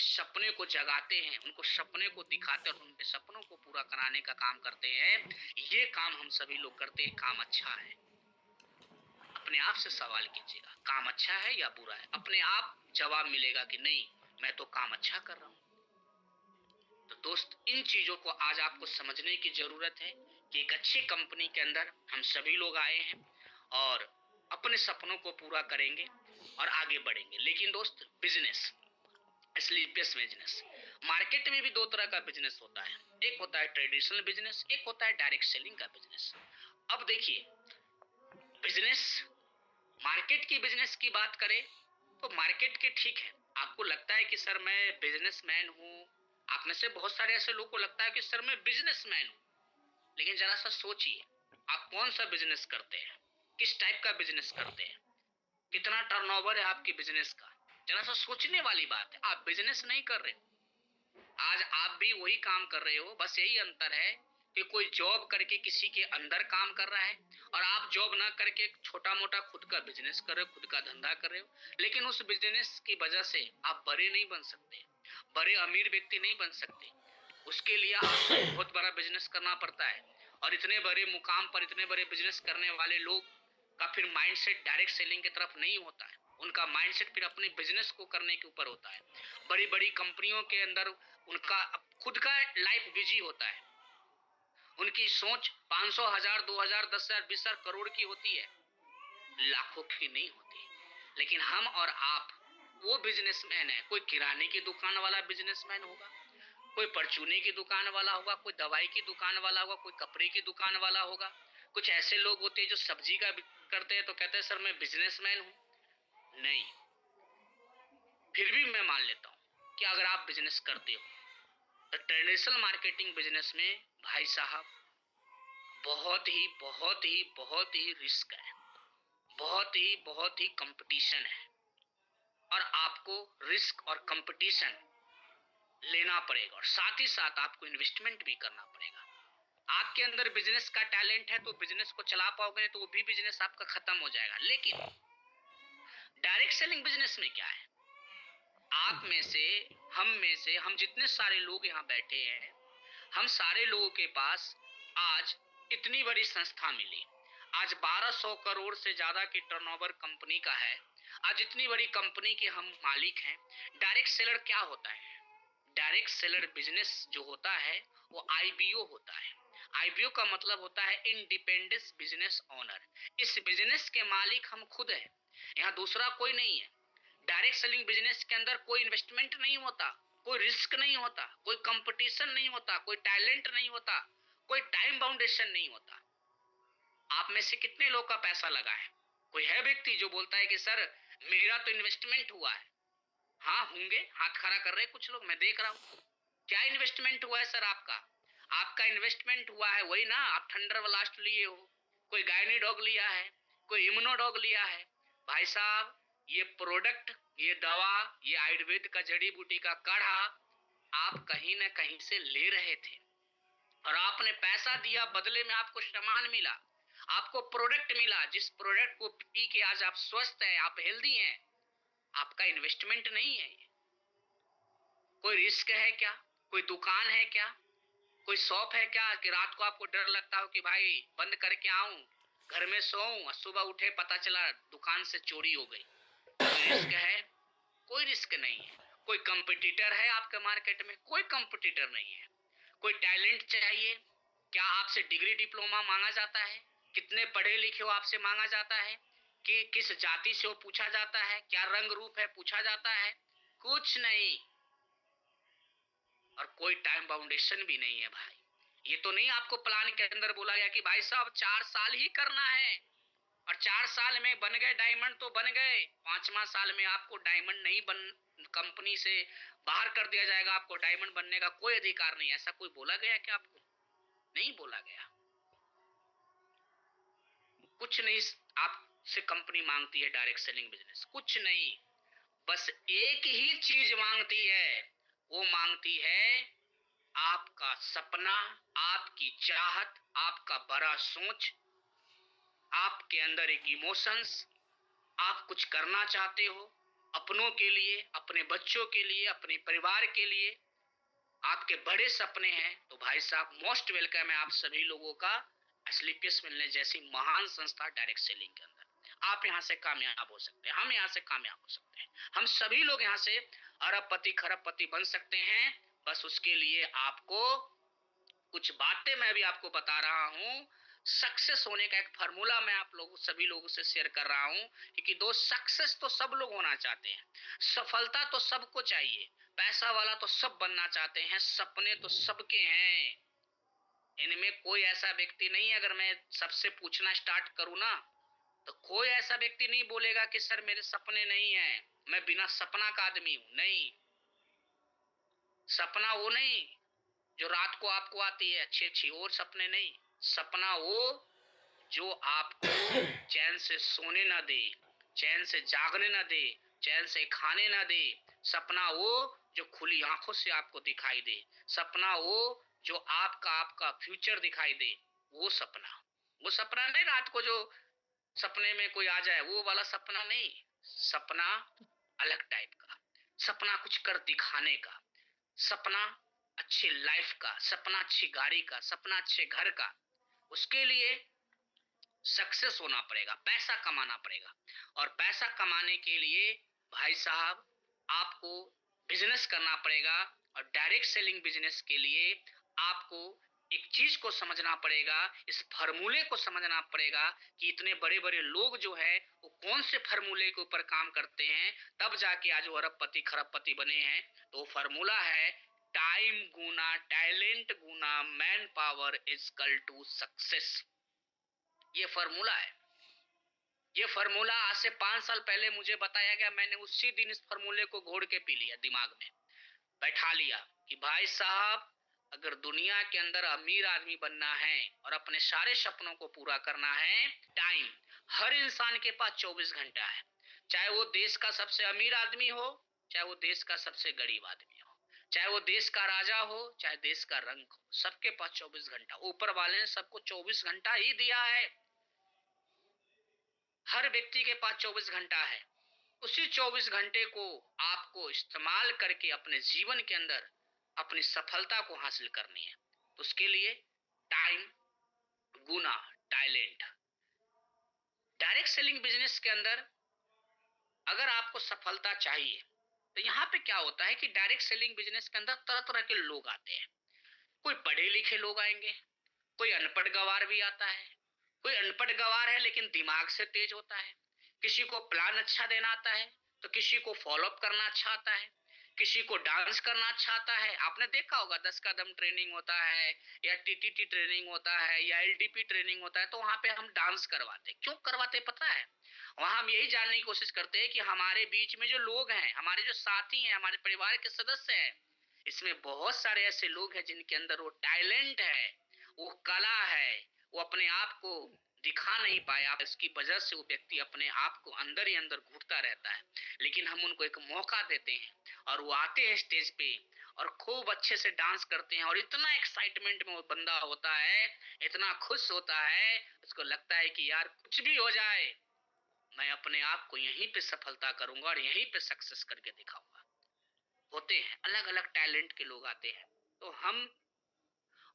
सपने को जगाते हैं, उनको सपने को दिखाते हैं और उनके सपनों को पूरा कराने का काम करते हैं। ये काम हम सभी लोग करते हैं, काम अच्छा है। अपने आप से सवाल कीजिएगा, काम अच्छा है या बुरा है? अपने आप जवाब मिलेगा कि नहीं, मैं तो काम अच्छा कर रहा हूँ। तो दोस्त, इन चीजों को आज आपको समझने की जरूरत है कि एक अच्छी कंपनी के अंदर हम सभी लोग आए हैं और अपने सपनों को पूरा करेंगे और आगे बढ़ेंगे। लेकिन दोस्त, बिजनेस, स्लीपियस बिजनेस, मार्केट में भी दो तरह का बिजनेस होता है। एक होता है ट्रेडिशनल बिजनेस, एक होता है डायरेक्ट सेलिंग का बिजनेस। अब देखिए, बिजनेस, मार्केट की बिजनेस की बात करें तो मार्केट के ठीक है। आपको लगता है कि सर मैं बिजनेसमैन हूँ, आप में से बहुत सारे ऐसे लोगों को लगता है कि सर मैं बिजनेसमैन हूँ। लेकिन जरा सा सोचिए, आप कौन सा बिजनेस करते हैं, किस टाइप का बिजनेस करते हैं, कितना टर्नओवर है आपके बिजनेस का? जरा सा सोचने वाली बात है। आप बिजनेस नहीं कर रहे, आज आप भी वही काम कर रहे हो, बस यही अंतर है कि कोई जॉब करके किसी के अंदर काम कर रहा है और आप जॉब ना करके छोटा मोटा खुद का बिजनेस कर रहे हो, खुद का धंधा कर रहे हो। लेकिन उस बिजनेस की वजह से आप बड़े नहीं बन सकते, बड़े अमीर व्यक्ति नहीं बन सकते। उसके लिए आपको बहुत बड़ा बिजनेस करना पड़ता है और इतने बड़े मुकाम पर इतने बड़े बिजनेस करने वाले लोग का फिर माइंडसेट डायरेक्ट सेलिंग की तरफ नहीं होता है। उनका माइंडसेट फिर अपने बिजनेस को करने के ऊपर होता है। बड़ी बड़ी कंपनियों के अंदर उनका खुद का लाइफ बिजी होता है। उनकी सोच 500, 1000, 2000, 10,000, 20,000, करोड़ की होती है, लाखों की नहीं होती। लेकिन हम और आप वो बिजनेसमैन है, कोई किराने की दुकान वाला बिजनेसमैन होगा, कोई परचूने की दुकान वाला होगा, कोई दवाई की दुकान वाला होगा, कोई कपड़े की दुकान वाला होगा। कुछ ऐसे लोग होते हैं जो सब्जी का करते हैं तो कहते हैं सर मैं बिजनेसमैन हूं। नहीं, फिर भी मैं मान लेता हूं कि अगर आप बिजनेस करते हो तो ट्रेडिशनल मार्केटिंग बिजनेस में भाई साहब बहुत ही रिस्क है, बहुत ही कंपटीशन है और आपको रिस्क और कंपटीशन लेना पड़ेगा और साथ ही साथ आपको इन्वेस्टमेंट भी करना पड़ेगा। आपके अंदर बिजनेस का टैलेंट है तो बिजनेस को चला पाओगे, तो वो भी बिजनेस आपका खत्म हो जाएगा। लेकिन डायरेक्ट सेलिंग बिजनेस में क्या है, आप में से, हम जितने सारे लोग यहाँ बैठे हैं, हम सारे लोगों के पास आज इतनी बड़ी संस्था मिली। आज 1200 करोड़ से ज्यादा की टर्नओवर कंपनी का है। आज इतनी बड़ी कंपनी के हम मालिक हैं। डायरेक्ट सेलर क्या होता है? डायरेक्ट सेलर बिजनेस जो होता है वो आईबीओ होता है। आईबीओ का मतलब होता है इंडिपेंडेंस बिजनेस ओनर। इस बिजनेस के मालिक हम खुद हैं, यहाँ दूसरा कोई नहीं है। डायरेक्ट सेलिंग बिजनेस के अंदर कोई इन्वेस्टमेंट नहीं होता, कोई रिस्क नहीं होता, कोई कंपटीशन नहीं होता, कोई टैलेंट नहीं होता, कोई टाइम बाउंडेशन नहीं होता। आप में से कितने लोग का पैसा लगा है? कोई है व्यक्ति जो बोलता है कि सर मेरा तो इन्वेस्टमेंट हुआ है? हाँ होंगे, हाथ खड़ा कर रहे कुछ लोग, मैं देख रहा हूँ। क्या इन्वेस्टमेंट हुआ है सर आपका? आपका इन्वेस्टमेंट हुआ है वही ना, आप थंडर ब्लास्ट लिए हो, कोई गायनी डॉग लिया है, कोई इम्यूनो डॉग लिया है। भाई साहब, ये प्रोडक्ट, ये दवा, ये आयुर्वेद का जड़ी बूटी का काढ़ा आप कहीं ना कहीं से ले रहे थे और आपने पैसा दिया, बदले में आपको सामान मिला, आपको प्रोडक्ट मिला। जिस प्रोडक्ट को पी के आज आप स्वस्थ हैं, आप हेल्दी हैं, आपका इन्वेस्टमेंट नहीं है ये। कोई रिस्क है क्या? कोई दुकान है क्या? कोई शॉप है क्या कि रात को आपको डर लगता हो कि भाई बंद करके आऊं, घर में सोऊं और सुबह उठे पता चला दुकान से चोरी हो गई? कोई रिस्क है? कोई रिस्क नहीं है। कोई कंपटीटर है आपके मार्केट में? कोई कंपटीटर नहीं है। कोई टैलेंट चाहिए? क्या आपसे डिग्री डिप्लोमा मांगा जाता है? कितने पढ़े लिखे हो आपसे मांगा जाता है? कि किस जाति से हो पूछा जाता है? क्या रंग रूप है पूछा जाता है? कुछ नहीं। और कोई टाइम बाउंडेशन भी नहीं है भाई। ये तो नहीं आपको प्लान के अंदर बोला गया कि भाई साहब 4 साल ही करना है और 4 साल में बन गए डायमंड तो बन गए, 5वां साल में आपको डायमंड नहीं बन, कंपनी से बाहर कर दिया जाएगा, आपको डायमंड बनने का कोई अधिकार नहीं। ऐसा कोई बोला गया क्या आपको? नहीं बोला गया। कुछ नहीं आपसे कंपनी मांगती है डायरेक्ट सेलिंग बिजनेस, कुछ नहीं। बस एक ही चीज मांगती है, वो मांगती है आपका सपना, आपकी चाहत, आपका बड़ा सोच, आपके अंदर एक इमोशंस, आप कुछ करना चाहते हो, अपनों के लिए, अपने बच्चों के लिए, अपने परिवार के लिए आपके बड़े सपने हैं, तो भाई साहब मोस्ट वेलकम है आप सभी लोगों का एसलीपीएस मिलने जैसी महान संस्था डायरेक्ट सेलिंग के अंदर। आप यहाँ से कामयाब हो सकते हैं, हम यहाँ से कामयाब हो सकते हैं, हम सभी लोग यहाँ से अरबपति खरबपति बन सकते हैं। बस उसके लिए आपको कुछ बातें मैं भी आपको बता रहा हूँ। सक्सेस होने का एक फार्मूला मैं आप लोगों सभी लोगों से शेयर कर रहा हूँ, क्योंकि दोस्त सक्सेस तो सब लोग होना चाहते हैं, सफलता तो सबको चाहिए, पैसा वाला तो सब बनना चाहते हैं, सपने तो सबके हैं। इनमें कोई ऐसा व्यक्ति नहीं है, अगर मैं सबसे पूछना स्टार्ट करूँ ना, तो कोई ऐसा व्यक्ति नहीं बोलेगा कि सर मेरे सपने नहीं है, मैं बिना सपना का आदमी हूं। नहीं, सपना वो नहीं जो रात को आपको आती है अच्छी अच्छी, और सपने नहीं। सपना वो जो आपको चैन से सोने ना दे, चैन से जागने ना दे, चैन से खाने ना दे। सपना वो जो खुली आंखों से आपको दिखाई दे। सपना वो जो आपका आपका फ्यूचर दिखाई दे। वो सपना, वो सपना नहीं रात को जो सपने में कोई आ जाए वो वाला सपना नहीं। सपना अलग टाइप का, सपना कुछ कर दिखाने का, सपना अच्छी लाइफ का, सपना अच्छी गाड़ी का, सपना अच्छे घर का। उसके लिए सक्सेस होना पड़ेगा, पैसा कमाना पड़ेगा। और पैसा कमाने के लिए भाई साहब आपको बिजनेस करना पड़ेगा। और डायरेक्ट सेलिंग बिजनेस के लिए आपको एक चीज को समझना पड़ेगा, इस फार्मूले को समझना पड़ेगा कि इतने बड़े बड़े लोग जो है वो कौन से फार्मूले के ऊपर काम करते हैं, तब जाके आज वो अरबपति खरबपति बने हैं। तो वो फार्मूला है टाइम गुना टैलेंट गुना man power is equal to success. ये फार्मूला है। ये फार्मूला आज से 5 साल पहले मुझे बताया गया, मैंने उसी दिन इस फार्मूले को घोड़ के पी लिया, दिमाग में बैठा लिया कि भाई साहब अगर दुनिया के अंदर अमीर आदमी बनना है और अपने सारे सपनों को पूरा करना है, टाइम हर इंसान के पास 24 घंटा है। चाहे वो देश का सबसे अमीर आदमी हो, चाहे वो देश का सबसे गरीब आदमी हो, चाहे वो देश का राजा हो, चाहे देश का रंग हो, सबके पास 24 घंटा। ऊपर वाले ने सबको 24 घंटा ही दिया है। हर व्यक्ति के पास 24 घंटा है। उसी 24 घंटे को आपको इस्तेमाल करके अपने जीवन के अंदर अपनी सफलता को हासिल करनी है। तो उसके लिए टाइम गुना टैलेंट। डायरेक्ट सेलिंग बिजनेस के अंदर अगर आपको सफलता चाहिए, तो यहाँ पे क्या होता है कि डायरेक्ट सेलिंग बिजनेस के अंदर तरह तरह के लोग आते हैं। कोई पढ़े लिखे लोग आएंगे, कोई अनपढ़ गवार भी आता है। कोई अनपढ़ गवार है लेकिन दिमाग से तेज होता है। किसी को प्लान अच्छा देना आता है, तो किसी को फॉलो अप करना अच्छा आता है, किसी को डांस करना अच्छा आता है। आपने देखा होगा 10 कदम ट्रेनिंग होता है, या टीटीटी ट्रेनिंग होता है, या एलडीपी ट्रेनिंग होता है, तो वहां पे हम डांस करवाते। क्यों करवाते पता है? वहां हम यही जानने की कोशिश करते हैं कि हमारे बीच में जो लोग हैं, हमारे जो साथी हैं, हमारे परिवार के सदस्य हैं, इसमें बहुत सारे ऐसे लोग हैं जिनके अंदर वो टैलेंट है, वो कला है, वो अपने आप को दिखा नहीं पाया, इसकी वजह से वो व्यक्ति अपने आप को अंदर ही अंदर घुटता रहता है। लेकिन हम उनको एक मौका देते हैं और वो आते हैं स्टेज पे और खूब अच्छे से डांस करते हैं, और इतना एक्साइटमेंट में वो बंदा होता है, इतना खुश होता है, उसको लगता है कि यार कुछ भी हो जाए, मैं अपने आप को यहीं पे सफलता करूंगा और यहीं पे सक्सेस करके दिखाऊंगा। होते हैं अलग अलग टैलेंट के लोग आते हैं, तो हम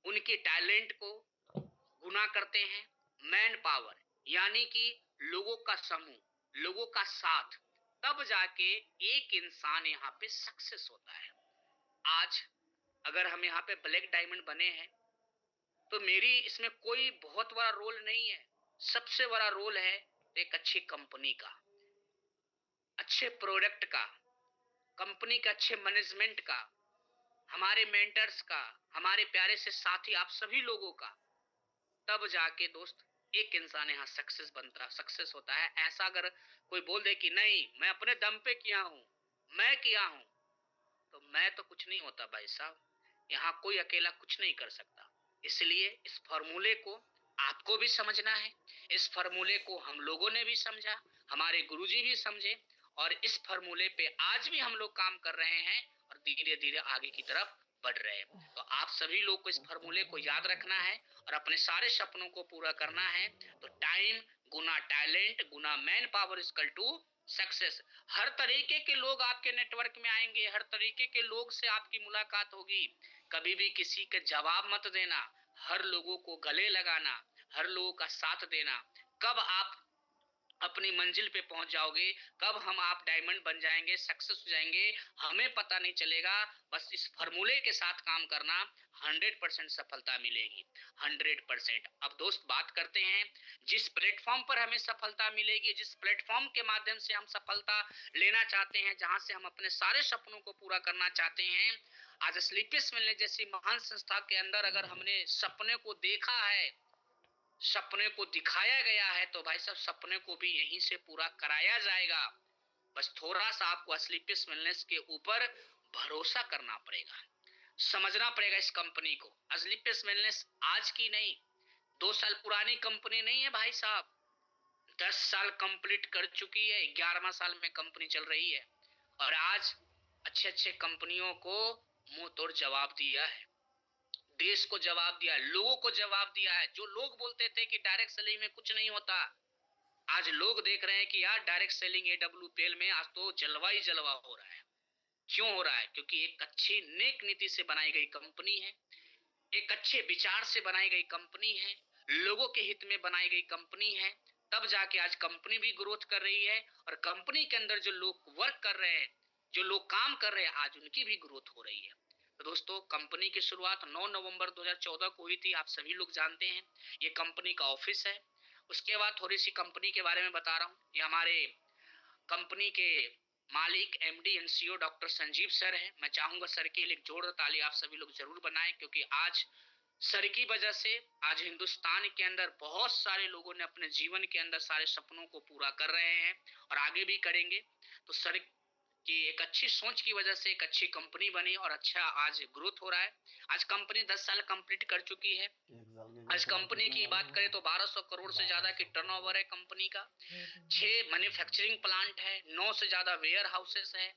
उनके टैलेंट को गुना करते हैं। मैन पावर यानी कि लोगों का समूह, लोगों का साथ, तब जाके एक इंसान यहाँ पे सक्सेस होता है। आज अगर हम यहाँ पे ब्लैक डायमंड बने हैं, तो मेरी इसमें कोई बहुत बड़ा रोल नहीं है। सबसे बड़ा रोल है एक अच्छी कंपनी का, अच्छे प्रोडक्ट का, कंपनी के अच्छे मैनेजमेंट का, हमारे मेंटर्स का, हमारे प्यारे से साथी आप सभी लोगों का। तब जाके दोस्त एक इंसान यहाँ सक्सेस बनता, सक्सेस होता है। ऐसा अगर कोई बोल दे कि नहीं मैं अपने दम पे किया हूं, मैं किया हूं, तो मैं तो कुछ नहीं होता भाई साहब। यहाँ कोई अकेला कुछ नहीं कर सकता। इसलिए इस फॉर्मूले को आपको भी समझना है। इस फॉर्मूले को हम लोगों ने भी समझा, हमारे गुरुजी भी समझे, और इस फॉर्मूले पे आज भी हम लोग काम कर रहे हैं और धीरे धीरे आगे की तरफ बढ़ रहे हैं। तो आप सभी लोग को इस फॉर्मूले को याद रखना है और अपने सारे सपनों को पूरा करना है। तो टाइम गुना टैलेंट गुना man power equal to success. हर तरीके के लोग आपके नेटवर्क में आएंगे, हर तरीके के लोग से आपकी मुलाकात होगी। कभी भी किसी के जवाब मत देना, हर लोगों को गले लगाना, हर लोगों का साथ देना। कब आप अपनी मंजिल पे पहुंच जाओगे, कब हम आप डायमंड बन जाएंगे, सक्सेस हो जाएंगे, हमें पता नहीं चलेगा। बस इस फॉर्मूले के साथ काम करना, 100% सफलता मिलेगी, 100%। अब दोस्त बात करते हैं जिस प्लेटफॉर्म पर हमें सफलता मिलेगी, जिस प्लेटफॉर्म के माध्यम से हम सफलता लेना चाहते हैं, जहां से हम अपने सारे सपनों को पूरा करना चाहते हैं। आज स्लीपियस मिलने जैसी महान संस्था के अंदर अगर हमने सपने को देखा है, सपने को दिखाया गया है, तो भाई साहब सपने को भी यहीं से पूरा कराया जाएगा। बस थोड़ा सा आपको स्लीपियस वेलनेस के ऊपर भरोसा करना पड़ेगा, समझना पड़ेगा इस कंपनी को। स्लीपियस वेलनेस आज की नहीं, 2 साल पुरानी कंपनी नहीं है भाई साहब, 10 साल कंप्लीट कर चुकी है, 11वां साल में कंपनी चल रही है। और आज अच्छे अच्छे कंपनियों को मुंह तोड़ जवाब दिया है, देश को जवाब दिया है, लोगों को जवाब दिया है। जो लोग बोलते थे कि डायरेक्ट सेलिंग में कुछ नहीं होता, आज लोग देख रहे हैं कि यार डायरेक्ट सेलिंग एडब्ल्यूपीएल में आज तो जलवा ही जलवा हो रहा है। क्यों हो रहा है? क्योंकि एक अच्छी नेक नीति से बनाई गई कंपनी है, एक अच्छे विचार से बनाई गई कंपनी है, लोगों के हित में बनाई गई कंपनी है। तब जाके आज कंपनी भी ग्रोथ कर रही है, और कंपनी के अंदर जो लोग वर्क कर रहे हैं, जो लोग काम कर रहे हैं, आज उनकी भी ग्रोथ हो रही है। तो दोस्तों, कंपनी की शुरुआत 9 नवंबर 2014 को हुई थी, आप सभी लोग जानते हैं। ये कंपनी का ऑफिस है। उसके बाद थोड़ी सी कंपनी के बारे में बता रहा हूँ। ये हमारे कंपनी के मालिक MD NCO doctor Sanjeev sir हैं। मैं चाहूंगा सर के लिए एक जोरदार ताली आप सभी लोग जरूर बनाएं, क्योंकि आज सर की वजह से आज हिंदुस्तान के अंदर बहुत सारे लोगों ने अपने जीवन के अंदर सारे सपनों को पूरा कर रहे हैं और आगे भी करेंगे। तो सर कि एक अच्छी सोच की वजह से एक अच्छी कंपनी बनी और अच्छा आज ग्रोथ हो रहा है। आज कंपनी 10 साल कंप्लीट कर चुकी है। आज कंपनी की बात करें तो 1200 करोड़ से ज्यादा की टर्नओवर है कंपनी का। 6 मैन्युफैक्चरिंग प्लांट है, 9 से ज्यादा वेयर हाउसेस है,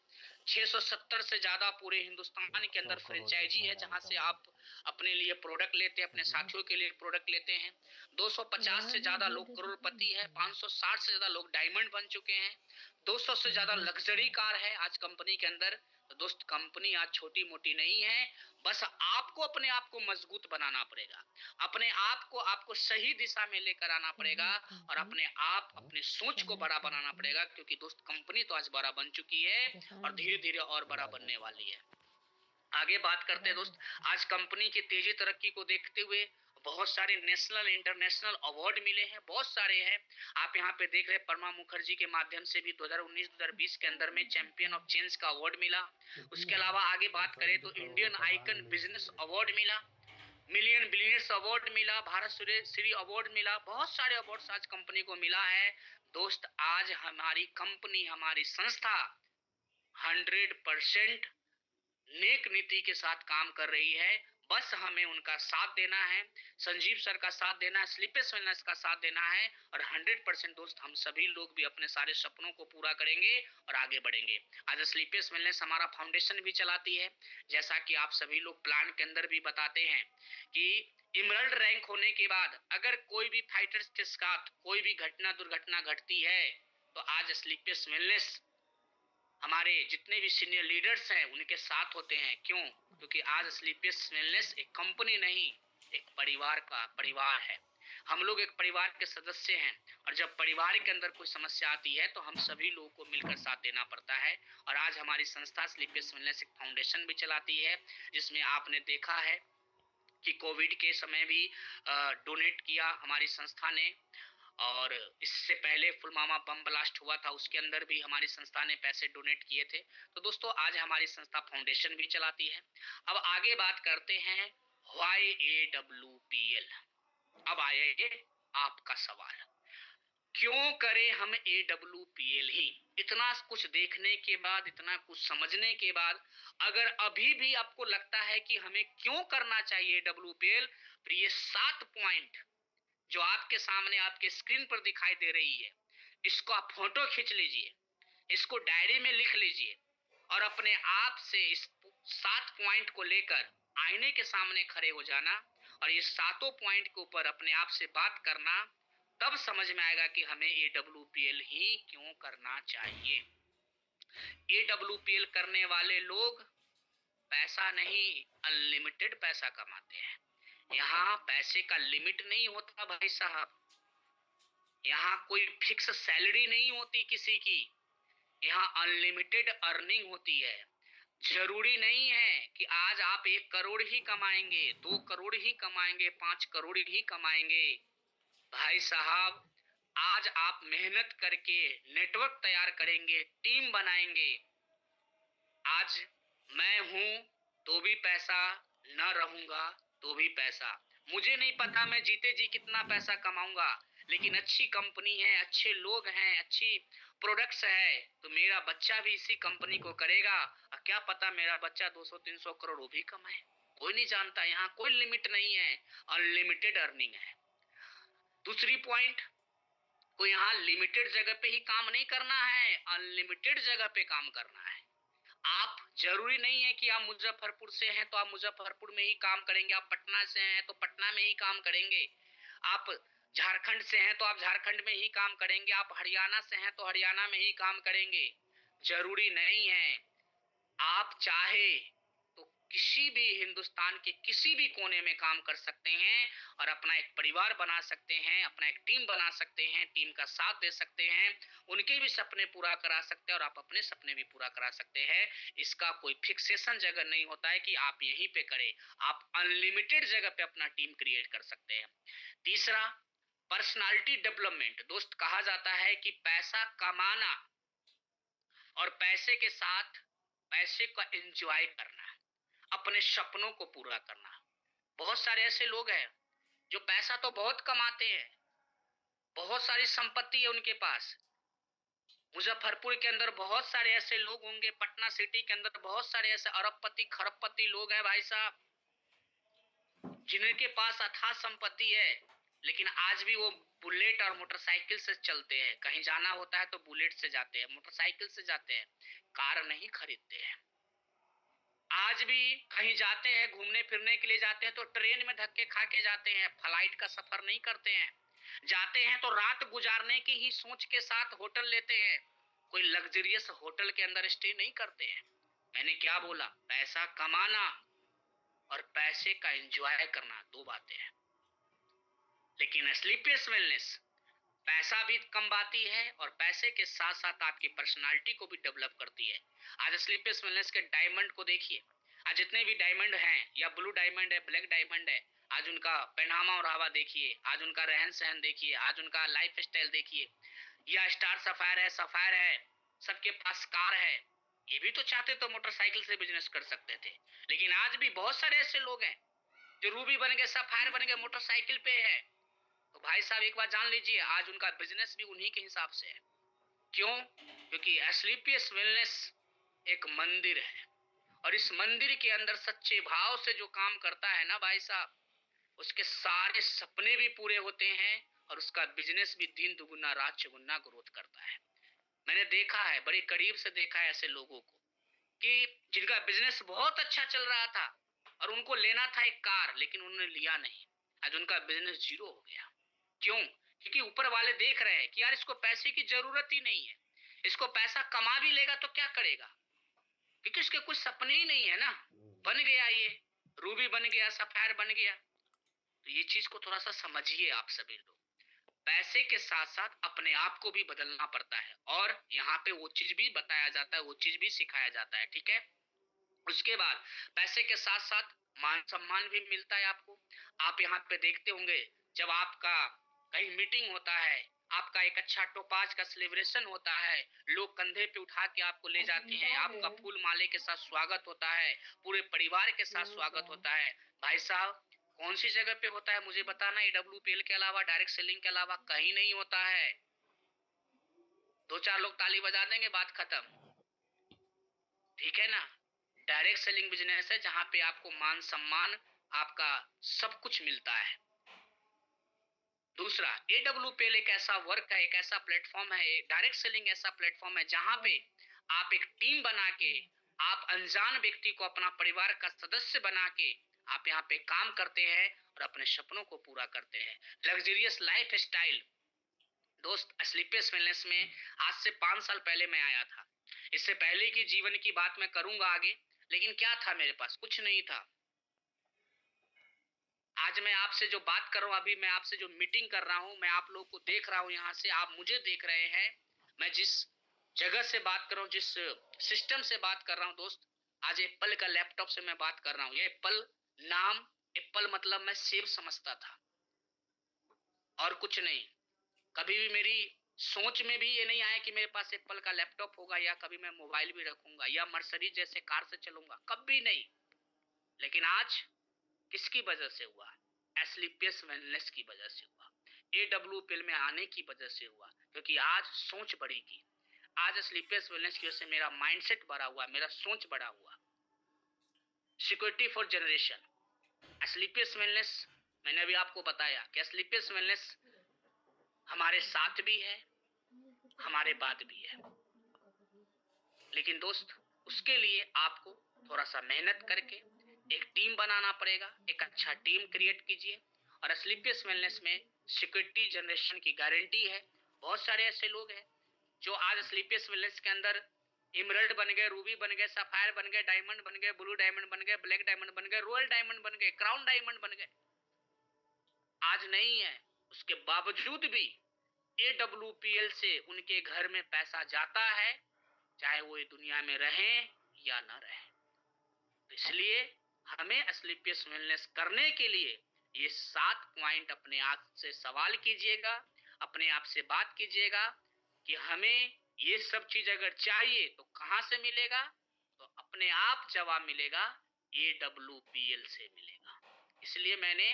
670 से ज्यादा पूरे हिंदुस्तान के अंदर फ्रेंचाइजी है, जहां से आप अपने लिए प्रोडक्ट लेते हैं, अपने साथियों के लिए प्रोडक्ट लेते हैं। 250 से ज्यादा लोग करोड़पति है, 560 से ज्यादा लोग डायमंड बन चुके हैं, 200 से ज्यादा लग्जरी कार है आज कंपनी के अंदर। तो दोस्त, कंपनी आज छोटी मोटी नहीं है। बस आपको अपने आप को मजबूत बनाना पड़ेगा, अपने आप को आपको सही दिशा में लेकर आना पड़ेगा, और अपने आप अपने सोच को बड़ा बनाना पड़ेगा। क्योंकि दोस्त, कंपनी तो आज बड़ा बन चुकी है और धीरे धीरे और बड़ा बनने वाली है। आगे बात करते हैं दोस्त। आज कंपनी की तेजी तरक्की को देखते हुए बहुत सारे नेशनल इंटरनेशनल अवार्ड मिले हैं, बहुत सारे हैं। आप यहाँ पे देख रहे हैं, परमा मुखर्जी के माध्यम से भी 2019-2020 के अंदर में चैंपियन ऑफ चेंज का अवार्ड मिला। उसके अलावा आगे बात करें तो इंडियन आइकन बिजनेस अवार्ड मिला, मिलियन बिलियनर्स अवार्ड मिला, भारत श्री अवार्ड मिला, बहुत सारे अवार्ड आज कंपनी को मिला है। दोस्त, आज हमारी कंपनी, हमारी संस्था 100% नेक नीति के साथ काम कर रही है। बस हमें उनका साथ देना है, संजीव सर का साथ देना है, स्लीपेस वेलनेस का साथ देना है, और 100% दोस्त हम सभी लोग भी अपने सारे सपनों को पूरा करेंगे और आगे बढ़ेंगे। आज स्लीपेस वेलनेस हमारा फाउंडेशन भी चलाती है, जैसा कि आप सभी लोग प्लान के अंदर भी बताते हैं कि इमरल्ड रैंक होने के बाद अगर कोई भी फाइटर्स के साथ कोई भी घटना दुर्घटना घटती है, तो आज स्लीपेस वेलनेस हमारे जितने भी सीनियर लीडर्स हैं उनके साथ होते हैं। क्यों? क्योंकि आज स्लीपियस वेलनेस एक कंपनी नहीं, एक परिवार का परिवार है। हम लोग एक परिवार के सदस्य हैं, और जब परिवार के अंदर कोई समस्या आती है तो हम सभी लोगों को मिलकर साथ देना पड़ता है। और आज हमारी संस्था स्लीपियस वेलनेस एक फाउंडेशन भी चलाती है, जिसमें आपने देखा है कि कोविड के समय भी डोनेट किया हमारी संस्था ने, और इससे पहले पुलवामा बम ब्लास्ट हुआ था, उसके अंदर भी हमारी संस्था ने पैसे डोनेट किए थे। तो दोस्तों, आज हमारी संस्था फाउंडेशन भी चलाती है। अब आगे बात करते हैं व्हाई AWPL। अब आया ये आपका सवाल, क्यों करें हम AWPL ही? इतना कुछ देखने के बाद, इतना कुछ समझने के बाद, अगर अभी भी आपको लगता है कि हमें क्यों करना चाहिए AWPL, तो ये 7 पॉइंट जो आपके सामने आपके स्क्रीन पर दिखाई दे रही है, इसको आप फोटो खींच लीजिए, इसको डायरी में लिख लीजिए, और अपने आप से इस 7 पॉइंट को लेकर आईने के सामने खड़े हो जाना, और ये 7 पॉइंट के ऊपर अपने आप से बात करना, तब समझ में आएगा कि हमें AWPL ही क्यों करना चाहिए। AWPL करने वाले लोग पैसा नहीं, अनलिमिटेड पैसा कमाते हैं। यहाँ पैसे का लिमिट नहीं होता भाई साहब, यहाँ कोई फिक्स सैलरी नहीं होती किसी की, यहाँ अनलिमिटेड अर्निंग होती है। जरूरी नहीं है कि आज आप 1 करोड़ ही कमाएंगे, 2 करोड़ ही कमाएंगे, 5 करोड़ ही कमाएंगे। भाई साहब, आज आप मेहनत करके नेटवर्क तैयार करेंगे, टीम बनाएंगे। आज मैं हूं तो भी पैसा, न रहूंगा तो भी पैसा। मुझे नहीं पता मैं जीते जी कितना पैसा कमाऊंगा, लेकिन अच्छी कंपनी है, अच्छे लोग हैं, अच्छी प्रोडक्ट्स है, तो मेरा बच्चा भी इसी कंपनी को करेगा और क्या पता मेरा बच्चा 200-300 करोड़ वो भी कमाए। कोई नहीं जानता, यहाँ कोई लिमिट नहीं है, अनलिमिटेड अर्निंग है। दूसरी पॉइंट, को यहाँ लिमिटेड जगह पे ही काम नहीं करना है, अनलिमिटेड जगह पे काम करना है। आप जरूरी नहीं है कि आप मुजफ्फरपुर से हैं तो आप मुजफ्फरपुर में ही काम करेंगे, आप पटना से हैं तो पटना में ही काम करेंगे, आप झारखंड से हैं तो आप झारखंड में ही काम करेंगे, आप हरियाणा से हैं तो हरियाणा में ही काम करेंगे। जरूरी नहीं है। आप चाहे तो किसी भी हिंदुस्तान के किसी भी कोने में काम कर सकते हैं और अपना एक परिवार बना सकते हैं, अपना एक टीम बना सकते हैं, टीम का साथ दे सकते हैं, उनके भी सपने पूरा करा सकते हैं और आप अपने सपने भी पूरा करा सकते हैं। इसका कोई फिक्सेशन जगह नहीं होता है कि आप यहीं पे करें, आप अनलिमिटेड जगह पे अपना टीम क्रिएट कर सकते हैं। तीसरा, पर्सनालिटी डेवलपमेंट। दोस्त, कहा जाता है कि पैसा कमाना और पैसे के साथ पैसे का एंजॉय करना, अपने सपनों को पूरा करना। बहुत सारे ऐसे लोग हैं जो पैसा तो बहुत कमाते हैं, बहुत सारी संपत्ति है उनके पास। मुजफ्फरपुर के अंदर बहुत सारे ऐसे लोग होंगे, पटना सिटी के अंदर बहुत सारे ऐसे अरबपति खरबपति लोग हैं भाई साहब, जिनके पास अथाह संपत्ति है, लेकिन आज भी वो बुलेट और मोटरसाइकिल से चलते हैं। कहीं जाना होता है तो बुलेट से जाते हैं, मोटरसाइकिल से जाते हैं, कार नहीं खरीदते हैं। आज भी कहीं जाते हैं, घूमने फिरने के लिए जाते हैं तो ट्रेन में धक्के खा के जाते हैं, फ्लाइट का सफर नहीं करते हैं। जाते हैं तो रात गुजारने की ही सोच के साथ होटल लेते हैं, कोई लग्जरियस होटल के अंदर स्टे नहीं करते हैं। मैंने क्या बोला? पैसा कमाना और पैसे का एंजॉय करना दो बातें हैं। लेकिन स्लीपियस वेलनेस पैसा भी कमाती है और पैसे के साथ साथ आपकी पर्सनालिटी को भी डेवलप करती है। आज स्लीपियस वेलनेस के डायमंड को देखिए, आज जितने भी डायमंड हैं, या ब्लू डायमंड है, ब्लैक डायमंड है, आज उनका पहनावा और हवा देखिए, आज उनका रहन सहन देखिए, आज उनका लाइफ स्टाइल देखिए। या स्टार सफायर है, सफायर है, सबके पास कार है। ये भी तो चाहते तो मोटरसाइकिल से बिजनेस कर सकते थे, लेकिन आज भी बहुत सारे ऐसे लोग हैं जो रूबी बन गए, सफायर बन गए, मोटरसाइकिल पे है। तो भाई साहब एक बात जान लीजिए, आज उनका बिजनेस भी उन्हीं के हिसाब से है। क्यों? क्योंकि एस्क्लेपियस वेलनेस एक मंदिर है और इस मंदिर के अंदर सच्चे भाव से जो काम करता है ना भाई साहब, उसके सारे सपने भी पूरे होते हैं और उसका बिजनेस भी दिन दुगुना रात चौगुना ग्रोथ करता है। मैंने देखा है, बड़े करीब से देखा है ऐसे लोगों को कि जिनका बिजनेस बहुत अच्छा चल रहा था और उनको लेना था एक कार, लेकिन उन्होंने लिया नहीं। आज उनका बिजनेस जीरो हो गया। क्यों? क्योंकि ऊपर वाले देख रहे हैं कि यार इसको पैसे की जरूरत ही नहीं है, इसको पैसा कमा भी लेगा तो क्या करेगा, क्योंकि इसके कुछ सपने ही नहीं है ना। बन गया ये रूबी, बन गया सफायर, बन गया। तो ये चीज को थोड़ा सा समझिए आप सभी लोग। पैसे के साथ साथ अपने आप को भी बदलना पड़ता है और यहाँ पे वो चीज भी बताया जाता है, वो चीज भी सिखाया जाता है, ठीक है। उसके बाद पैसे के साथ साथ मान सम्मान भी मिलता है आपको। आप यहाँ पे देखते होंगे, जब आपका कहीं मीटिंग होता है, आपका एक अच्छा टोपाज का सेलिब्रेशन होता है, लोग कंधे पे उठा के आपको ले जाते हैं, आपका फूल माले के साथ स्वागत होता है, पूरे परिवार के साथ स्वागत होता है। भाई साहब, कौन सी जगह पे होता है मुझे बताना, AWPL के अलावा, डायरेक्ट सेलिंग के अलावा कहीं नहीं होता है। 2-4 लोग ताली बजा देंगे, बात खत्म, ठीक है ना। डायरेक्ट सेलिंग बिजनेस है जहां पे आपको मान सम्मान, आपका सब कुछ मिलता है। दूसरा, AWPL एक ऐसा वर्क है, एक ऐसा प्लेटफॉर्म है, डायरेक्ट सेलिंग ऐसा प्लेटफॉर्म है जहां पे आप एक टीम बना के, आप अनजान व्यक्ति को अपना परिवार का सदस्य बना के आप यहाँ पे काम करते हैं और अपने सपनों को पूरा करते हैं। लग्जरियस लाइफ स्टाइल दोस्त स्लीपलेस वेलनेस में आज से 5 साल पहले मैं आया था। इससे पहले की जीवन की बात मैं करूंगा आगे, लेकिन क्या था मेरे पास? कुछ नहीं था। आज मैं आपसे जो बात कर रहा हूँ, अभी मैं आपसे जो मीटिंग कर रहा हूँ, मैं आप लोगों को देख रहा हूँ, यहाँ से आप मुझे देख रहे हैं। मैं जिस जगह से बात कर रहा हूँ, जिस सिस्टम से बात कर रहा हूँ दोस्त, आज एप्पल का लैपटॉप से मैं बात कर रहा हूँ। ये एप्पल नाम, एप्पल मतलब मैं सेब समझता था और कुछ नहीं। कभी भी मेरी सोच में भी ये नहीं आया कि मेरे पास एप्पल का लैपटॉप होगा, या कभी मैं मोबाइल भी रखूंगा, या मर्सिडीज जैसे कार से चलूंगा, कभी नहीं। लेकिन आज किसकी वजह से हुआ? एस्लीपियस वेलनेस की वजह से हुआ। AWPL में आने की वजह से हुआ, क्योंकि आज सोच बड़ी की। आज एस्लीपियस वेलनेस की वजह से मेरा माइंडसेट बढ़ा हुआ, मेरा सोच बढ़ा हुआ। सिक्योरिटी फॉर जनरेशन, एस्लीपियस वेलनेस, मैंने अभी आपको बताया कि एस्लीपियस वेलनेस हमारे साथ भी है, हमारे बाद भी है। लेकिन दोस्त, उसके लिए आपको थोड़ा सा मेहनत करके एक टीम बनाना पड़ेगा। एक अच्छा टीम क्रिएट कीजिए। और स्लीपियस वेलनेस में सिक्योरिटी जनरेशन की गारंटी है। बहुत सारे ऐसे लोग हैं जो आज स्लीपियस वेलनेस के अंदर इमरल्ड बन गए, रूबी बन गए, सफायर बन गए, डायमंड बन गए, ब्लू डायमंड बन गए, ब्लैक डायमंड बन गए, रॉयल डायमंड बन गए, क्राउन डायमंड बन गए। आज नहीं है, उसके बावजूद भी AWPL से उनके घर में पैसा जाता है, चाहे वो ये दुनिया में रहें या ना रहें। तो इसलिए हमें स्लीपियस वेलनेस करने के लिए ये 7 पॉइंट अपने आप से सवाल कीजिएगा, अपने आप से बात कीजिएगा कि हमें ये सब चीज अगर चाहिए तो कहां से मिलेगा? तो अपने आप जवाब मिलेगा, AWPL से मिलेगा। इसलिए मैंने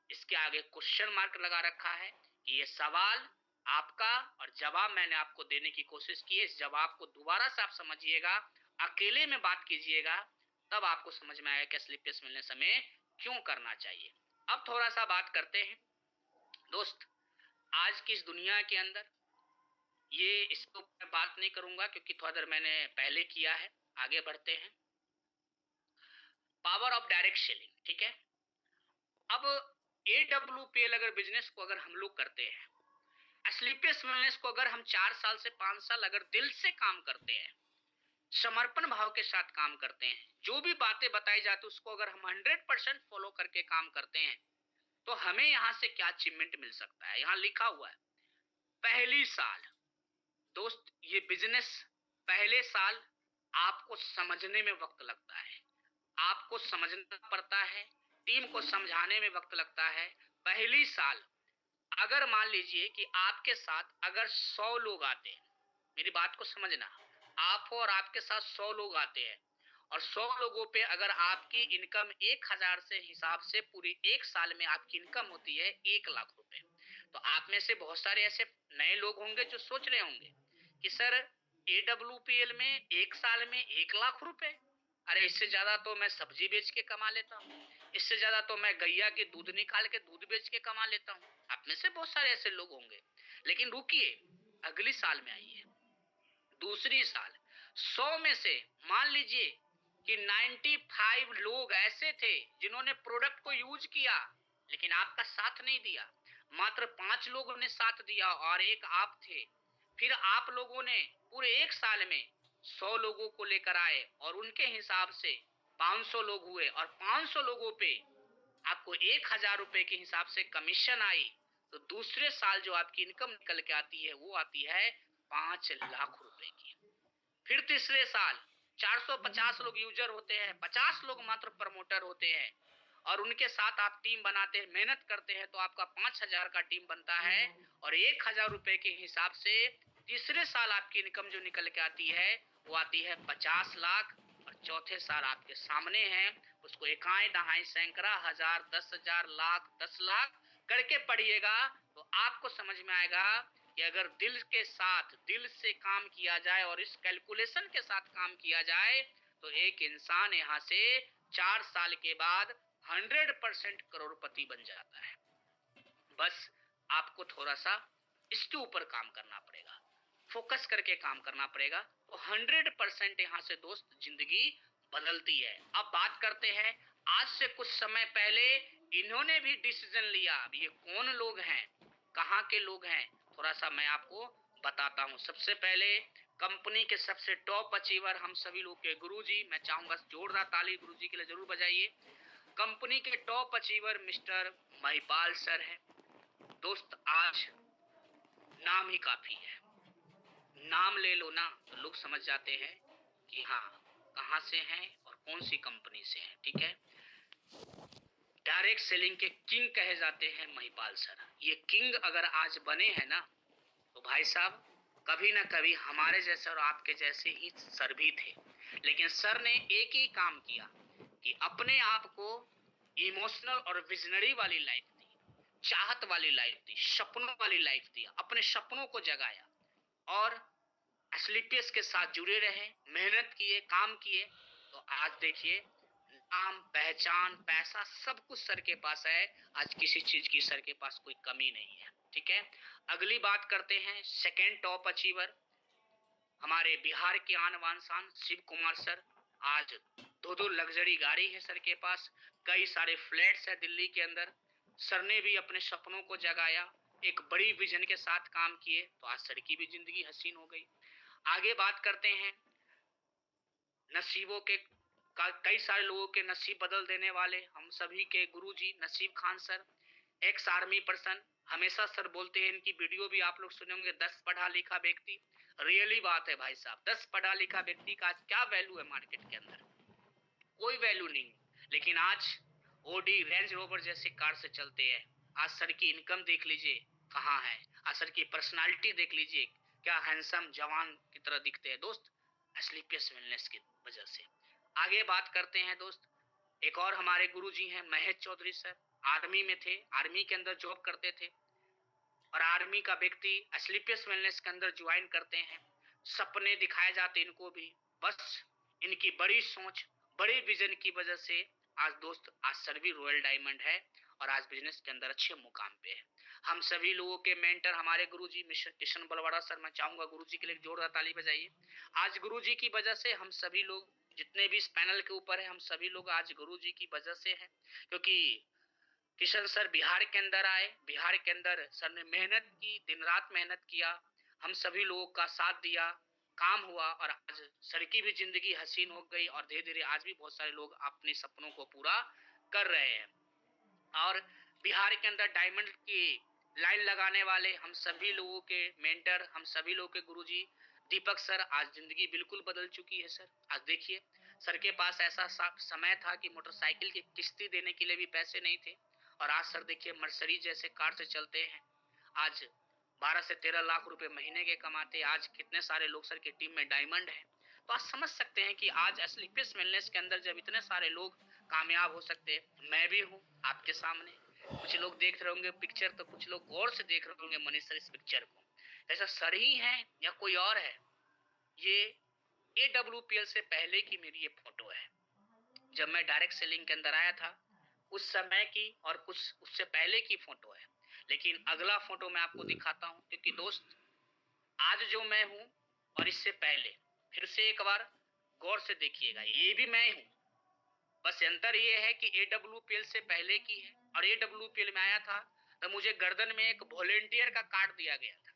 इसके आगे क्वेश्चन मार्क लगा रखा है कि ये सवाल आपका और जवाब मैंने आपको देने की कोशिश की है। इस जवाब को दोबारा से आप समझिएगा, अकेले में बात कीजिएगा, तब आपको समझ में आएगा कि स्लीपियस वेलनेस हमें क्यों करना चाहिए। अब थोड़ा सा बात करते हैं दोस्त, आज की इस दुनिया के अंदर, ये इसको मैं बात नहीं करूंगा क्योंकि थोड़ा देर मैंने पहले किया है। आगे बढ़ते हैं। पावर ऑफ डायरेक्ट सेलिंग, ठीक है। अब AWPL अगर बिजनेस को अगर हम लोग करते हैं, स्लीपियस वेलनेस को अगर हम 4 साल से 5 साल अगर दिल से काम करते हैं, समर्पण भाव के साथ काम करते हैं, जो भी बातें बताई जाती उसको अगर हम 100% फॉलो करके काम करते हैं, तो हमें यहां से क्या अचीवमेंट मिल सकता है? यहां लिखा हुआ है, पहली साल दोस्त, ये बिजनेस पहले साल आपको समझने में वक्त लगता है, आपको समझना पड़ता है, टीम को समझाने में वक्त लगता है। पहली साल अगर मान लीजिए कि आपके साथ अगर 100 लोग आते हैं, मेरी बात को समझना, आप और आपके साथ 100 लोग आते हैं, और 100 लोगों पे अगर आपकी इनकम 1000 से हिसाब से पूरी एक साल में आपकी इनकम होती है 1 लाख रुपए, तो आप में से बहुत सारे ऐसे नए लोग होंगे जो सोच रहे होंगे कि सर AWPL में एक साल में 1 लाख रुपए, अरे इससे ज्यादा तो मैं सब्जी बेच के कमा लेता हूँ, इससे ज्यादा तो मैं गैया के दूध निकाल के दूध बेच के कमा लेता हूँ। आप में से बहुत सारे ऐसे लोग होंगे। लेकिन रुकिए, अगली साल में आइए, दूसरी साल 100 में से मान लीजिए कि 95 लोग ऐसे थे जिन्होंने प्रोडक्ट को यूज किया, लेकिन आपका साथ नहीं दिया। मात्र 5 लोगों ने साथ दिया और एक आप थे। फिर आप लोगों ने पूरे एक साल में 100 लोगों को लेकर आए और उनके हिसाब से 500 लोग हुए, और 500 लोगों पे आपको 1000 रुपए के हिसाब से कमीशन आई। तो दूसरे साल जो आपकी इनकम निकल के आती है वो आती है 5 लाख रुपए की। फिर तीसरे साल 450 लोग यूजर होते हैं, 50 लोग मात्र प्रमोटर होते हैं, और उनके साथ आप टीम बनाते हैं, मेहनत करते हैं, तो आपका 5000 का टीम बनता है। और 1000 रुपए के हिसाब से तीसरे साल आपकी इनकम जो निकल के आती है वो आती है 50 लाख। और चौथे साल आपके सामने है, उसको इकाई दहाई सैकड़ा हजार 10,000 लाख 10 लाख करके पढ़िएगा, तो आपको समझ में आएगा कि अगर दिल के साथ, दिल से काम किया जाए और इस कैलकुलेशन के साथ काम किया जाए, तो एक इंसान यहां से 4 साल के बाद 100% करोड़पति बन जाता है। बस आपको थोड़ा सा इसके ऊपर काम करना पड़ेगा, फोकस करके काम करना पड़ेगा, तो 100% यहाँ से दोस्त जिंदगी बदलती है। अब बात करते हैं, आज से कुछ समय पहले इन्होंने भी डिसीजन लिया। अब ये कौन लोग हैं, कहाँ के लोग हैं, थोड़ा सा मैं आपको बताता हूँ। सबसे पहले कंपनी के सबसे टॉप अचीवर हम सभी लोग के गुरुजी, मैं चाहूंगा जोरदार ताली गुरुजी के लिए जरूर बजाइए। कंपनी के top achiever mister Mahipal sir हैं। दोस्त आज नाम ही काफी है, नाम ले लो ना तो लोग समझ जाते हैं कि हाँ कहाँ से हैं और कौन सी कंपनी से हैं। ठीक है, डायरेक्ट सेलिंग के किंग कहे जाते हैं महिपाल सर। ये किंग अगर आज बने हैं ना तो भाई साहब कभी ना कभी हमारे जैसे और आपके जैसे ही सर भी थे, लेकिन सर ने एक ही काम किया कि अपने आप को इमोशनल और विजनरी वाली लाइफ दी, चाहत वाली लाइफ दी, सपनों वाली लाइफ दी, अपने सपनों को जगाया और स्लीपियस के साथ जुड़े रहे, मेहनत किए, काम किए। तो आज देखिए नाम, पहचान, पैसा सब कुछ सर के पास है। आज किसी चीज की सर के पास कोई कमी नहीं है। ठीक है, अगली बात करते हैं सेकेंड टॉप अचीवर हमारे बिहार के आन बान शान शिव कुमार सर। आज दो लग्जरी गाड़ी है सर के पास, कई सारे फ्लैट्स है दिल्ली के अंदर। सर ने भी अपने सपनों को जगाया, एक बड़ी विजन के साथ काम किए, तो आज सर की भी जिंदगी हसीन हो गई। आगे बात करते हैं नसीबों के, कई सारे लोगों के नसीब बदल देने वाले हम सभी के गुरुजी नसीब Khan sir, ex army person. हमेशा सर बोलते हैं, इनकी वीडियो भी आप लोग सुने होंगे, 10 पढ़ा लिखा व्यक्ति। रियली बात है भाई साहब, 10 पढ़ा लिखा व्यक्ति का आज क्या वैल्यू है मार्केट के अंदर? कोई वैल्यू नहीं। लेकिन आज ओडी रेंज रोवर जैसे कार से चलते हैं। आज सर की इनकम देख लीजिए कहाँ है, आज सर की पर्सनालिटी देख लीजिए, क्या हैंडसम जवान की तरह दिखते हैं दोस्त, स्लीपियस वेलनेस की वजह से। आगे बात करते हैं दोस्त, एक और हमारे गुरुजी हैं महेश चौधरी सर। आर्मी में थे, आर्मी के अंदर जॉब करते थे और आर्मी का व्यक्ति स्लीपियस वेलनेस के अंदर ज्वाइन करते हैं। सपने दिखाए जाते इनको भी, बस इनकी बड़ी सोच, बड़ी विजन की वजह से आज दोस्त आज सर भी रॉयल डायमंड है और आज बिजनेस के अंदर अच्छे मुकाम पे है। हम सभी लोगों के मेंटर हमारे गुरुजी मिस्टर किशन बलवाड़ा सर, मैं चाहूंगा गुरुजी के लिए जोरदार ताली बजाइए। आज गुरुजी की वजह से हम सभी लोग जितने भी इस पैनल के ऊपर है, हम सभी लोग आज गुरुजी की वजह से हैं, क्योंकि किशन सर बिहार के अंदर आए, बिहार के अंदर सर ने मेहनत की, दिन रात मेहनत किया, हम सभी लोगों का साथ दिया, काम हुआ और आज सर की भी जिंदगी हसीन हो गई और धीरे धीरे आज भी बहुत सारे लोग अपने सपनों को पूरा कर रहे हैं। और बिहार के अंदर डायमंड की लाइन लगाने वाले हम सभी लोगों के मेंटर, हम सभी लोगों के गुरुजी दीपक सर, आज जिंदगी बिल्कुल बदल चुकी है सर। आज देखिए सर के पास ऐसा समय था कि मोटरसाइकिल की किस्ती देने के लिए भी पैसे नहीं थे और आज सर देखिए मर्सरीज जैसे कार से चलते हैं। आज 12 से 13 लाख रुपए महीने के कमाते। आज कितने सारे लोग सर की टीम में डायमंड है। तो आप समझ सकते हैं कि आज स्लीपियस वेलनेस के अंदर जब इतने सारे लोग कामयाब हो सकते हैं, मैं भी हूँ आपके सामने। कुछ लोग देख रहे होंगे पिक्चर, तो कुछ लोग गौर से देख रहे होंगे मनीष सर इस पिक्चर को, ऐसा सर ही है या कोई और है? ये AWPL से पहले की मेरी ये फोटो है, जब मैं डायरेक्ट सेलिंग के अंदर आया था उस समय की, और कुछ उससे पहले की फोटो है। लेकिन अगला फोटो मैं आपको दिखाता हूं, क्योंकि दोस्त आज जो मैं हूं और इससे पहले, फिर से एक बार गौर से देखिएगा, ये भी मैं हूं। बस अंतर ये है कि AWPL से पहले की है और AWPL में आया था तो मुझे गर्दन में एक वॉलेंटियर का कार्ड दिया गया था।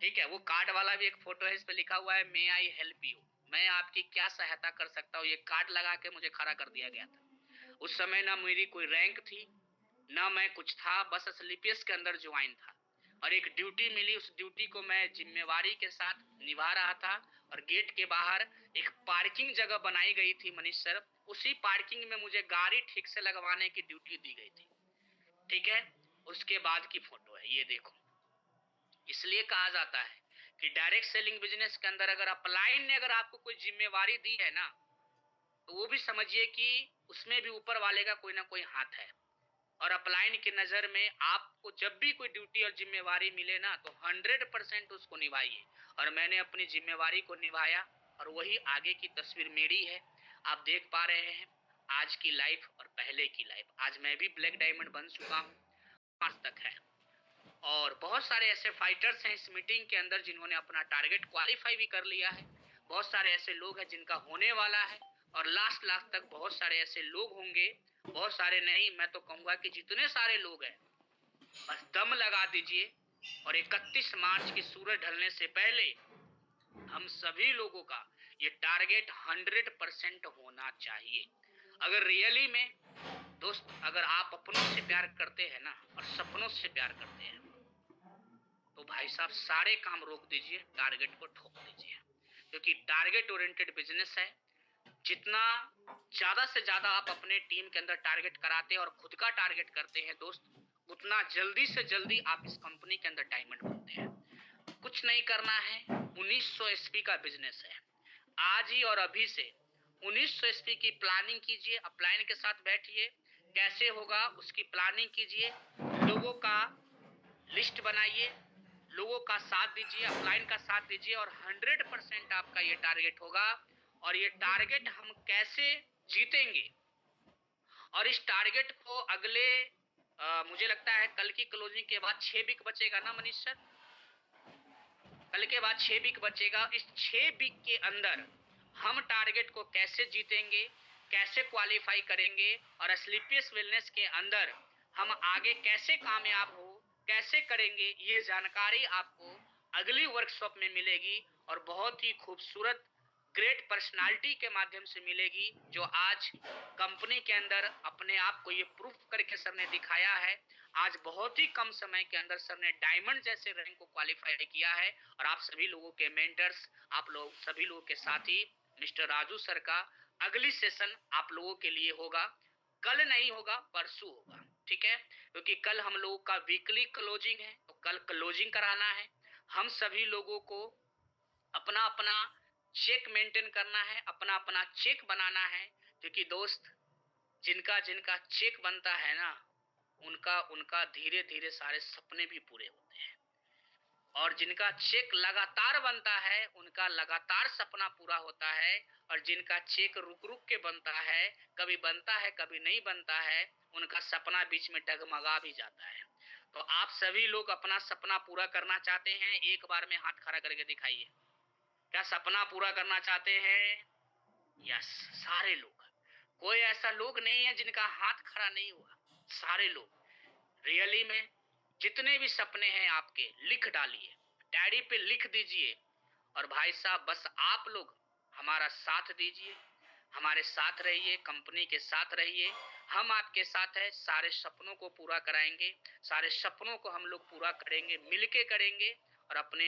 ठीक है, वो कार्ड वाला भी एक फोटो है, इस पे लिखा हुआ है मे आई हेल्प यू, मैं आपकी क्या सहायता कर सकता हूँ। ये कार्ड लगा के मुझे खड़ा कर दिया गया था। उस समय ना मेरी कोई रैंक थी, ना मैं कुछ था, बस स्लीपियस के अंदर ज्वाइन था और एक ड्यूटी मिली, उस ड्यूटी को मैं जिम्मेवारी के साथ निभा रहा था। और गेट के बाहर एक पार्किंग जगह बनाई गई थी मनीष सर, उसी पार्किंग में मुझे गाड़ी ठीक से लगवाने की ड्यूटी दी गई थी। ठीक है, उसके बाद की फोटो है, ये देखो। इसलिए कहा जाता है कि डायरेक्ट सेलिंग बिजनेस के अंदर अगर अपलाइन ने अगर आपको कोई जिम्मेवारी दी है ना, तो वो भी समझिए कि उसमें भी ऊपर वाले का कोई ना कोई हाथ है। और अपलाइन की नजर में आपको जब भी कोई ड्यूटी और जिम्मेवारी मिले ना, तो 100% उसको निभाइए। और मैंने अपनी जिम्मेवारी को निभाया और वही आगे की तस्वीर मेरी है। आप देख पा रहे हैं आज की लाइफ और पहले की लाइफ। आज मैं भी ब्लैक डायमंड बन चुका हूँ, आज तक है। और बहुत सारे ऐसे फाइटर्स हैं इस मीटिंग के अंदर जिन्होंने अपना टारगेट क्वालिफाई भी कर लिया है। बहुत सारे ऐसे लोग हैं जिनका होने वाला है और लास्ट तक बहुत सारे ऐसे लोग होंगे, बहुत सारे नहीं, मैं तो कहूंगा कि जितने सारे लोग हैं, बस दम लगा दीजिए, और 31 मार्च की सूरज ढलने से पहले हम सभी लोगों का ये टारगेट 100% होना चाहिए। अगर रियली में दोस्त, अगर आप अपनों से प्यार करते हैं ना और सपनों से प्यार करते हैं, तो भाई साहब सारे काम रोक दीजिए, टारगेट को ठोक दीजिए, क्योंकि टारगेट ओरिएंटेड बिजनेस है। जितना ज्यादा से ज्यादा आप अपने टीम के अंदर टारगेट कराते हैं और खुद का टारगेट करते हैं दोस्त, उतना जल्दी से जल्दी आप इस कंपनी के अंदर डायमंड बनते हैं। कुछ नहीं करना है, 1900 एसपी का बिजनेस है। आज ही और अभी से 1900 एसपी की प्लानिंग कीजिए, अपलाइन के साथ बैठिए, कैसे होगा उसकी प्लानिंग कीजिए, लोगों का लिस्ट बनाइए, लोगों का साथ दीजिए, अपलाइन का साथ दीजिए और 100% आपका ये टारगेट होगा। और ये टारगेट हम कैसे जीतेंगे, और इस टारगेट को अगले मुझे लगता है कल की क्लोजिंग के बाद 6 वीक बचेगा ना मनीष सर, कल के बाद 6 वीक बचेगा। इस 6 वीक के अंदर हम टारगेट को कैसे जीतेंगे, कैसे क्वालिफाई करेंगे और स्लीपियस वेलनेस के अंदर हम आगे कैसे कामयाब हो, कैसे करेंगे, ये जानकारी आपको अगली वर्कशॉप में मिलेगी और बहुत ही खूबसूरत ग्रेट पर्सनालिटी के माध्यम से मिलेगी, जो आज कंपनी के अंदर अपने आप को ये प्रूफ करके सर ने दिखाया है। आज बहुत ही कम समय के अंदर सर ने डायमंड जैसे रैंक को क्वालिफाई किया है। और आप सभी लोगों के मेंटर्स, आप लोग सभी लोगों के साथी मिस्टर राजू सर का अगली सेशन आप लोगों के लिए होगा, कल नहीं होगा, परसों होगा, ठीक है, क्योंकि कल हम लोगों का वीकली क्लोजिंग है, तो कल क्लोजिंग कराना है। हम सभी लोगों को अपना अपना चेक मेंटेन करना है, अपना अपना चेक बनाना है, क्योंकि दोस्त जिनका जिनका चेक बनता है ना, उनका उनका धीरे धीरे सारे सपने भी पूरे होते हैं। और जिनका चेक लगातार बनता है, उनका लगातार सपना पूरा होता है। और जिनका चेक रुक रुक के बनता है, कभी बनता है कभी नहीं बनता है, उनका सपना बीच में डगमगा भी जाता है। तो आप सभी लोग अपना सपना पूरा करना चाहते हैं, एक बार में हाथ खड़ा करके दिखाइए। क्या सपना पूरा करना चाहते हैं? यस, सारे लोग। कोई ऐसा लोग नहीं है जिनका हाथ खड़ा नहीं हुआ, सारे लोग। रियली में जितने भी सपने हैं आपके, लिख डालिए, डायरी पे लिख दीजिए। और भाई साहब बस आप लोग हमारा साथ दीजिए, हमारे साथ रहिए, कंपनी के साथ रहिए, हम आपके साथ है, सारे सपनों को पूरा कराएंगे, सारे सपनों को हम लोग पूरा करेंगे, मिलके करेंगे। और अपने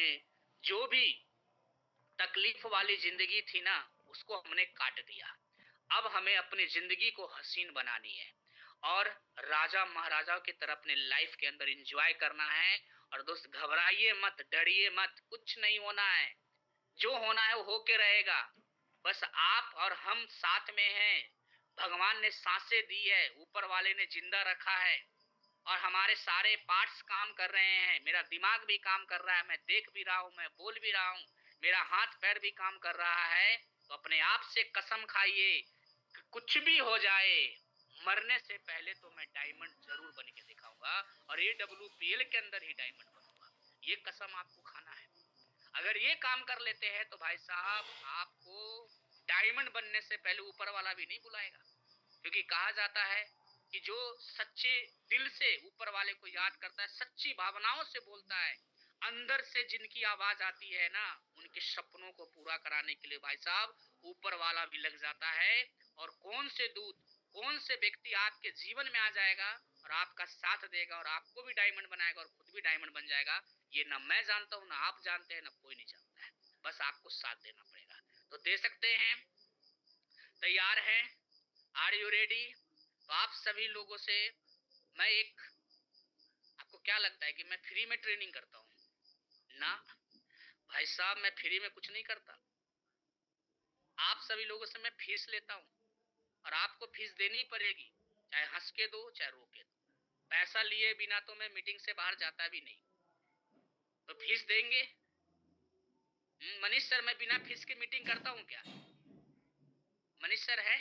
जो भी तकलीफ वाली जिंदगी थी ना, उसको हमने काट दिया। अब हमें अपनी जिंदगी को हसीन बनानी है और राजा महाराजाओं की तरह अपने लाइफ के अंदर एंजॉय करना है। और दोस्त घबराइए मत, डरिए मत, कुछ नहीं होना है, जो होना है वो होके रहेगा। बस आप और हम साथ में हैं। भगवान ने सांसें दी है, ऊपर वाले ने जिंदा रखा है और हमारे सारे पार्ट्स काम कर रहे हैं। मेरा दिमाग भी काम कर रहा है, मैं देख भी रहा हूँ, मैं बोल भी रहा हूँ, मेरा हाथ पैर भी काम कर रहा है। तो अपने आप से कसम खाइए कि कुछ भी हो जाए, मरने से पहले तो मैं डायमंड जरूर बन के दिखाऊंगा और AWPL के अंदर ही डायमंड बनूंगा। ये कसम आपको खाना है। अगर ये काम कर लेते हैं तो भाई साहब आपको डायमंड बनने से पहले ऊपर वाला भी नहीं बुलाएगा, क्योंकि कहा जाता है कि जो सच्चे दिल से ऊपर वाले को याद करता है, सच्ची भावनाओं से बोलता है, अंदर से जिनकी आवाज आती है ना, उनके सपनों को पूरा कराने के लिए भाई साहब ऊपर वाला भी लग जाता है। और कौन से दूत, कौन से व्यक्ति आपके जीवन में आ जाएगा और आपका साथ देगा और आपको भी डायमंड बनाएगा और खुद भी डायमंड बन जाएगा, ये ना मैं जानता हूं, ना आप जानते हैं, ना कोई नहीं जानता है। बस आपको साथ देना पड़ेगा। तो दे सकते हैं? तैयार हैं? Are you ready? तो आप सभी लोगों से मैं एक, आपको क्या लगता है कि मैं फ्री में ट्रेनिंग करता हूँ? ना भाई साहब, मैं फ्री में कुछ नहीं करता। आप सभी लोगों से मैं फीस लेता हूँ और आपको फीस देनी पड़ेगी, चाहे हंस के दो चाहे रो के दो। पैसा लिए बिना तो मैं मीटिंग से बाहर जाता भी नहीं, तो फीस देंगे? मनीष सर, मैं बिना फीस के मीटिंग करता हूँ क्या? मनीष सर है?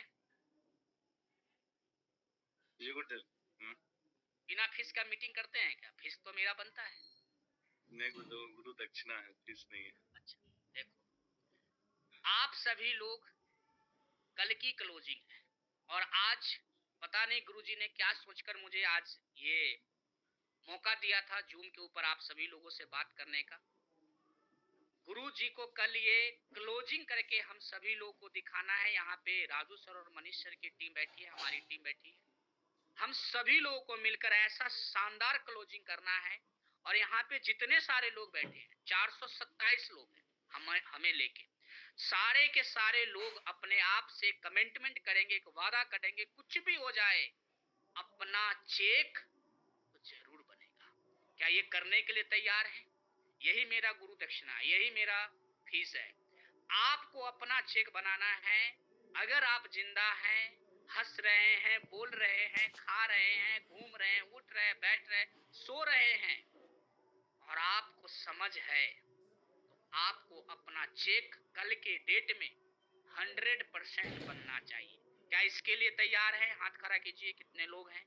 जी गुरुदेव। बिना फीस का मीटिंग करते हैं क्या? फीस तो मेरा बनता है। नहीं गुरुदेव, गुरु दक्षिणा है, फीस नहीं है। अच्छा देखो, आप सभी लोग कल की क्लोजिंग है और आज पता नहीं गुरुजी ने क्या सोचकर मुझे आज ये मौका दिया था जूम के ऊपर आप सभी लोगों से बात करने का। गुरु जी को कल ये क्लोजिंग करके हम सभी लोगों को दिखाना है। यहाँ पे राजू सर और मनीष सर की टीम बैठी है, हमारी टीम बैठी है। हम सभी लोगों को मिलकर ऐसा शानदार क्लोजिंग करना है। और यहाँ पे जितने सारे लोग बैठे हैं, 427 लोग हैं हमें लेके, सारे के सारे लोग अपने आप से कमिटमेंट करेंगे, एक वादा करेंगे, कुछ भी हो जाए अपना चेक तो जरूर बनेगा। क्या ये करने के लिए तैयार है? यही मेरा गुरु दक्षिणा है, यही मेरा फीस है। आपको अपना चेक बनाना है। अगर आप जिंदा हैं, हंस रहे हैं, बोल रहे हैं, खा रहे हैं, घूम रहे हैं, उठ रहे हैं, बैठ रहे हैं, सो रहे हैं, और आपको समझ है, तो आपको अपना चेक कल के डेट में 100% बनना चाहिए। क्या इसके लिए तैयार है? हाथ खड़ा कीजिए, कितने लोग हैं?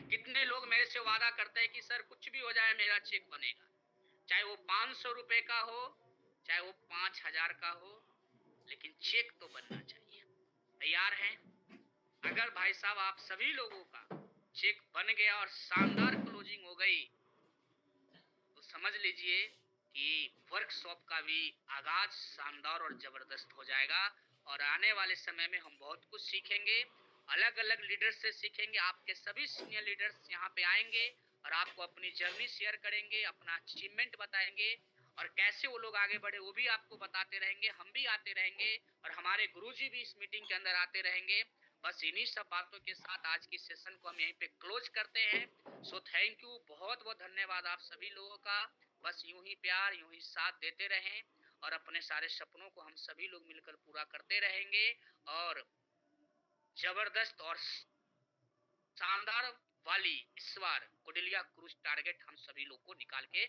कितने लोग मेरे से वादा करते हैं कि सर कुछ भी हो जाए मेरा चेक बनेगा, चाहे वो 500 रुपए का हो, चाहे वो 5000 का हो, लेकिन चेक तो बनना चाहिए। तैयार हैं? अगर भाई साहब आप सभी लोगों का चेक बन गया और शानदार क्लोजिंग हो गई, तो समझ लीजिए कि वर्कशॉप का भी आगाज शानदार और जबरदस्त हो जाएगा। और आने वाले समय में हम बहुत कुछ सीखेंगे, अलग अलग लीडर्स से सीखेंगे। आपके सभी सीनियर लीडर्स यहाँ पे आएंगे और आपको अपनी जर्नी शेयर करेंगे, अपना अचीवमेंट बताएंगे, और कैसे वो लोग आगे बढ़े वो भी आपको बताते रहेंगे। हम भी आते रहेंगे और हमारे गुरुजी भी इस मीटिंग के अंदर आते रहेंगे। बस इन्हीं सब बातों के साथ आज की सेशन को हम यहीं पे क्लोज करते हैं। सो थैंक यू, बहुत बहुत धन्यवाद आप सभी लोगों का। बस यूं ही प्यार, यूं ही साथ देते रहें, और अपने सारे सपनों को हम सभी लोग मिलकर पूरा करते रहेंगे। और जबरदस्त और शानदार वाली इस बार कोडिलिया क्रूज टारगेट हम सभी लोग को निकाल के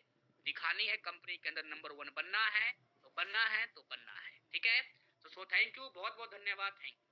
दिखानी है। कंपनी के अंदर नंबर 1 बनना है तो बनना है तो बनना है। ठीक है? तो सो थैंक यू, बहुत बहुत धन्यवाद। Thank you.